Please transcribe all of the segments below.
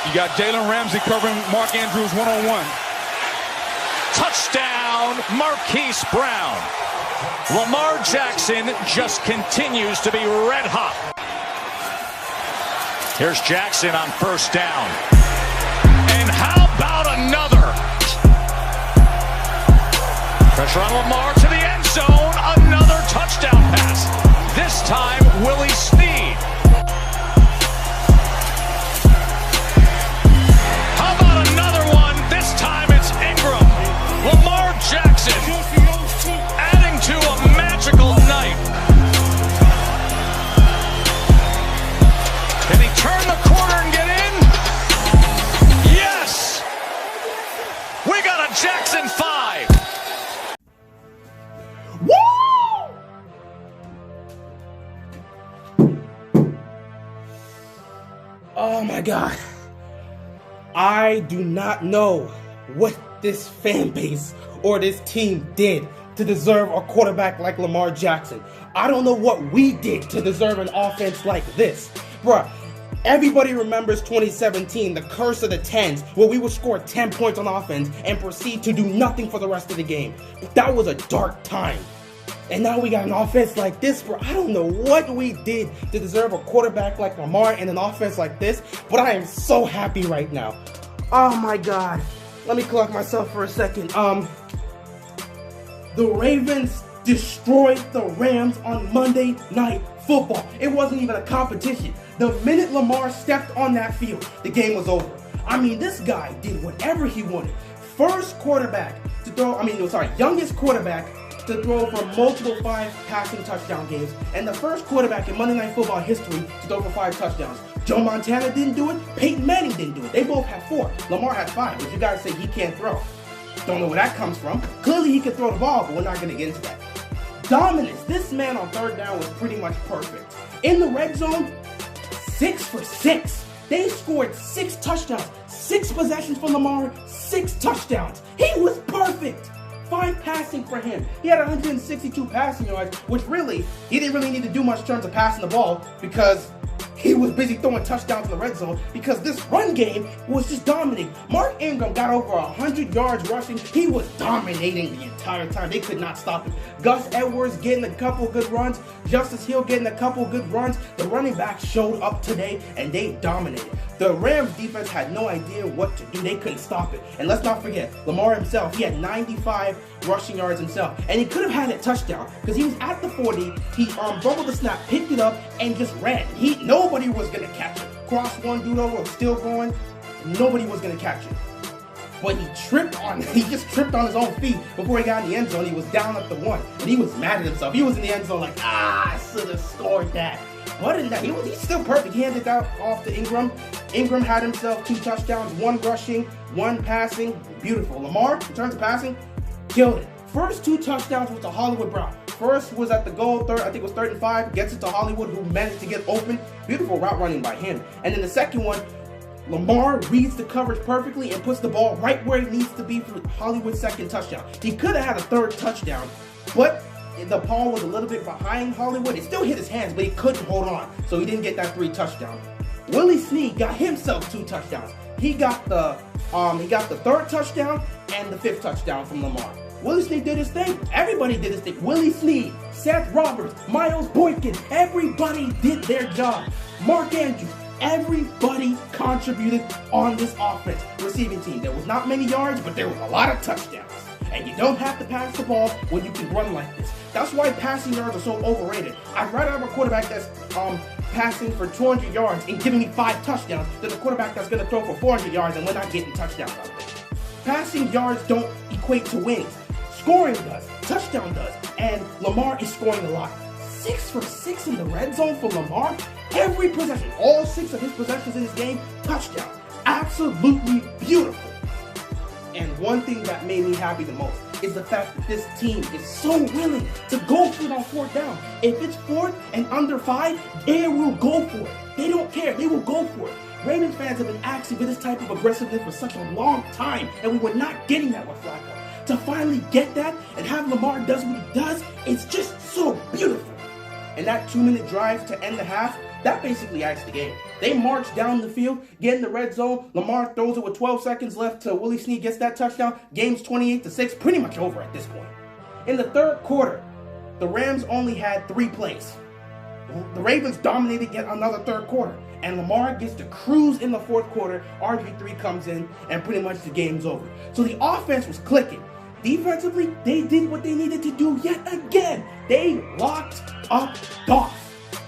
You got Jalen Ramsey covering Mark Andrews one-on-one. Touchdown, Marquise Brown. Lamar Jackson just continues to be red hot. Here's Jackson on first down. And how about another? Pressure on Lamar to the end zone. Another touchdown pass. This time, Willie Snead. How about another one? This time it's Ingram. Lamar Jackson adding to a magical night. Can he turn the corner and get in? Yes! We got a Jackson 5. Oh my God. I do not know what this fan base or this team did to deserve a quarterback like Lamar Jackson. I don't know what we did to deserve an offense like this. Bruh, everybody remembers 2017, the curse of the 10s, where we would score 10 points on offense and proceed to do nothing for the rest of the game. That was a dark time. And now we got an offense like this, bro. I don't know what we did to deserve a quarterback like Lamar and an offense like this, but I am so happy right now. Oh my God. Let me collect myself for a second. The Ravens destroyed the Rams on Monday Night Football. It wasn't even a competition. The minute Lamar stepped on that field, the game was over. I mean, this guy did whatever he wanted. Youngest quarterback to throw for multiple 5 passing touchdown games, and the first quarterback in Monday Night Football history to throw for 5 touchdowns. Joe Montana didn't do it. Peyton Manning didn't do it. They both had 4. Lamar had 5, but you guys say he can't throw. Don't know where that comes from. Clearly he can throw the ball, but we're not going to get into that. Dominance. This man on third down was pretty much perfect. In the red zone, 6 for 6. They scored 6 touchdowns. 6 possessions for Lamar, 6 touchdowns. He was perfect. 5 passing for him. He had 162 passing yards, which really, he didn't really need to do much in terms of passing the ball because he was busy throwing touchdowns in the red zone because this run game was just dominating. Mark Ingram got over 100 yards rushing. He was dominating the entire time. They could not stop him. Gus Edwards getting a couple good runs. Justice Hill getting a couple good runs. The running backs showed up today and they dominated. The Rams defense had no idea what to do. They couldn't stop it. And let's not forget, Lamar himself, he had 95 rushing yards himself. And he could have had a touchdown because he was at the 40. He fumbled the snap, picked it up, and just ran. Nobody was going to catch it. Cross one, dude over, was still going. Nobody was going to catch it. But he just tripped on his own feet before he got in the end zone. He was down at the 1. And he was mad at himself. He was in the end zone like, I should have scored that. Other than that, he's still perfect. He handed that off to Ingram. Ingram had himself 2 touchdowns, 1 rushing, 1 passing. Beautiful. Lamar, in terms of passing, killed it. First 2 touchdowns was to Hollywood Brown. First was at the goal, I think it was 3rd and 5. Gets it to Hollywood, who managed to get open. Beautiful route running by him. And then the second one, Lamar reads the coverage perfectly and puts the ball right where it needs to be for Hollywood's 2nd touchdown. He could have had a 3rd touchdown, but the ball was a little bit behind Hollywood. It still hit his hands, but he couldn't hold on, so he didn't get that 3 touchdown. Willie Snead got himself 2 touchdowns. He got the 3rd touchdown and the 5th touchdown from Lamar. Willie Snead did his thing. Everybody did his thing. Willie Snead, Seth Roberts, Miles Boykin, everybody did their job. Mark Andrews, everybody contributed on this offense. Receiving team, there was not many yards, but there was a lot of touchdowns. And you don't have to pass the ball when you can run like this. That's why passing yards are so overrated. I'd rather have a quarterback that's passing for 200 yards and giving me 5 touchdowns than a quarterback that's going to throw for 400 yards and we're not getting touchdowns out of it. Passing yards don't equate to wins. Scoring does. Touchdown does. And Lamar is scoring a lot. 6 for 6 in the red zone for Lamar. Every possession, all 6 of his possessions in this game, touchdown. Absolutely beautiful. And one thing that made me happy the most is the fact that this team is so willing to go for it on 4th down. If it's 4th and under 5, they will go for it. They don't care. They will go for it. Ravens fans have been asking for this type of aggressiveness for such a long time, and we were not getting that with Flacco. To finally get that and have Lamar does what he does, it's just so beautiful. And that 2-minute drive to end the half, that basically iced the game. They marched down the field, get in the red zone. Lamar throws it with 12 seconds left to Willie Snead, gets that touchdown. Game's 28-6, pretty much over at this point. In the third quarter, the Rams only had 3 plays. The Ravens dominated yet another third quarter, and Lamar gets to cruise in the fourth quarter. RG3 comes in, and pretty much the game's over. So the offense was clicking. Defensively, they did what they needed to do yet again. They locked up Goff.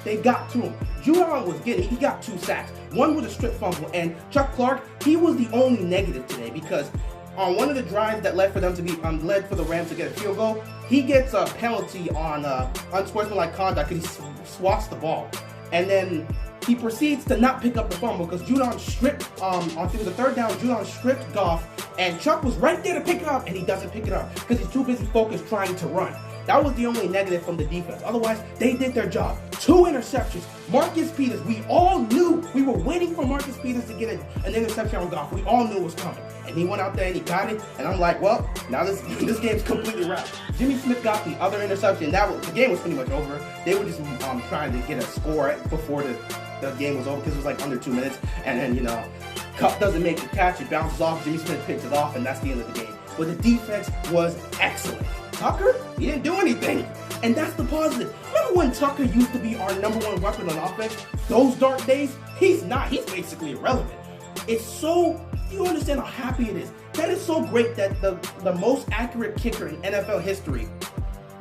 They got to him. Judon was he got 2 sacks. One was a strip fumble, and Chuck Clark, he was the only negative today because on one of the drives that led for them to be led for the Rams to get a field goal, he gets a penalty on unsportsmanlike conduct because he swats the ball, and then he proceeds to not pick up the fumble because Judon stripped on the third down. Judon stripped Goff, and Chuck was right there to pick it up, and he doesn't pick it up because he's too busy focused trying to run. That was the only negative from the defense. Otherwise, they did their job. 2 interceptions. Marcus Peters, we all knew. We were waiting for Marcus Peters to get an interception on Goff. We all knew it was coming. And he went out there and he got it. And I'm like, well, now this game's completely wrapped. Jimmy Smith got the other interception. The game was pretty much over. They were just trying to get a score before the game was over because it was like under 2 minutes. And then, Kupp doesn't make the catch. It bounces off. Jimmy Smith picks it off, and that's the end of the game. But the defense was excellent. Tucker, he didn't do anything. And that's the positive. Remember when Tucker used to be our #1 weapon on offense? Those dark days? He's not. He's basically irrelevant. It's so, you understand how happy it is. That is so great that the most accurate kicker in NFL history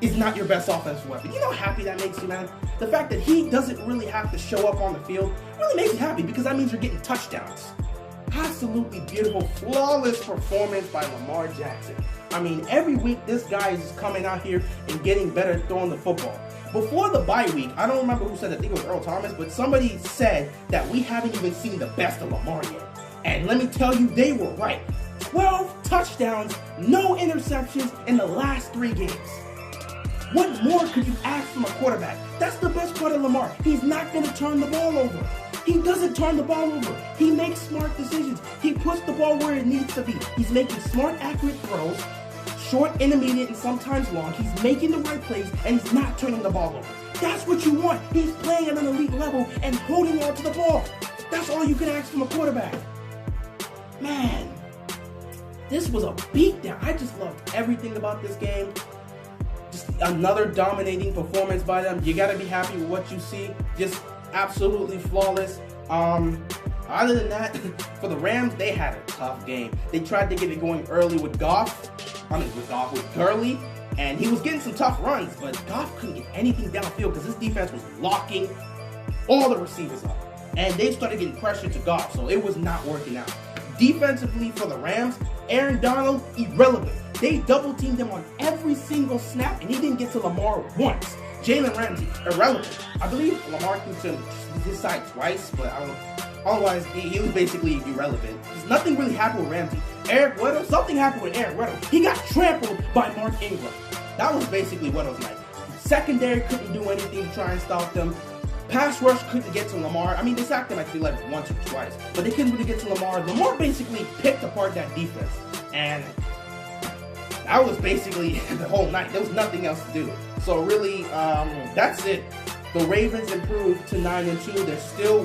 is not your best offensive weapon. You know how happy that makes you, man? The fact that he doesn't really have to show up on the field really makes you happy because that means you're getting touchdowns. Absolutely beautiful, flawless performance by Lamar Jackson. I mean, every week this guy is coming out here and getting better throwing the football. Before the bye week, I don't remember who said it, I think it was Earl Thomas, but somebody said that we haven't even seen the best of Lamar yet. And let me tell you, they were right. 12 touchdowns, no interceptions in the last 3 games. What more could you ask from a quarterback? That's the best part of Lamar. He's not going to turn the ball over. He doesn't turn the ball over. He makes smart decisions. He puts the ball where it needs to be. He's making smart, accurate throws, short, intermediate, and sometimes long. He's making the right plays, and he's not turning the ball over. That's what you want. He's playing at an elite level and holding on to the ball. That's all you can ask from a quarterback. Man, this was a beatdown. I just loved everything about this game. Just another dominating performance by them. You got to be happy with what you see. Just absolutely flawless. Other than that, for the Rams, they had a tough game. They tried to get it going early with with Gurley, and he was getting some tough runs, but Goff couldn't get anything downfield because his defense was locking all the receivers up. And they started getting pressure to Goff, so it was not working out. Defensively for the Rams, Aaron Donald, irrelevant. They double-teamed him on every single snap, and he didn't get to Lamar once. Jalen Ramsey, irrelevant. I believe Lamar threw to his side twice, but otherwise, he was basically irrelevant. Nothing really happened with Ramsey. Eric Weddle, something happened with Eric Weddle. He got trampled by Mark Ingram. That was basically what it was like. Secondary couldn't do anything to try and stop them. Pass rush couldn't get to Lamar. I mean, they sacked him actually like once or twice, but they couldn't really get to Lamar. Lamar basically picked apart that defense, and that was basically the whole night. There was nothing else to do. So really, that's it. The Ravens improved to 9-2. They're still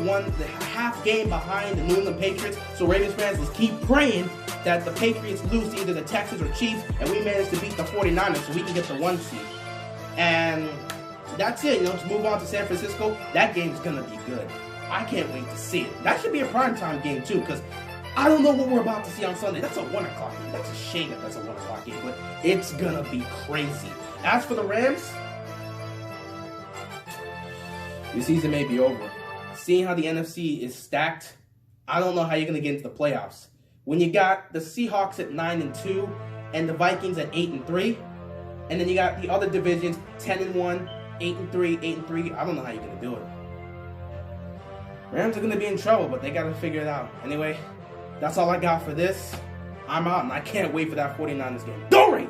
half game behind the New England Patriots. So Ravens fans, let's keep praying that the Patriots lose to either the Texans or Chiefs, and we manage to beat the 49ers so we can get the 1 seed. And that's it. Let's move on to San Francisco. That game's gonna be good. I can't wait to see it. That should be a primetime game too, because I don't know what we're about to see on Sunday. That's a 1 o'clock game. That's a shame that that's a 1 o'clock game, but it's gonna be crazy. As for the Rams, your season may be over. Seeing how the NFC is stacked, I don't know how you're going to get into the playoffs. When you got the Seahawks at 9-2 and the Vikings at 8-3, and then you got the other divisions 10-1, 8-3, 8-3, I don't know how you're going to do it. Rams are going to be in trouble, but they got to figure it out. Anyway, that's all I got for this. I'm out, and I can't wait for that 49ers game. Go Ravens!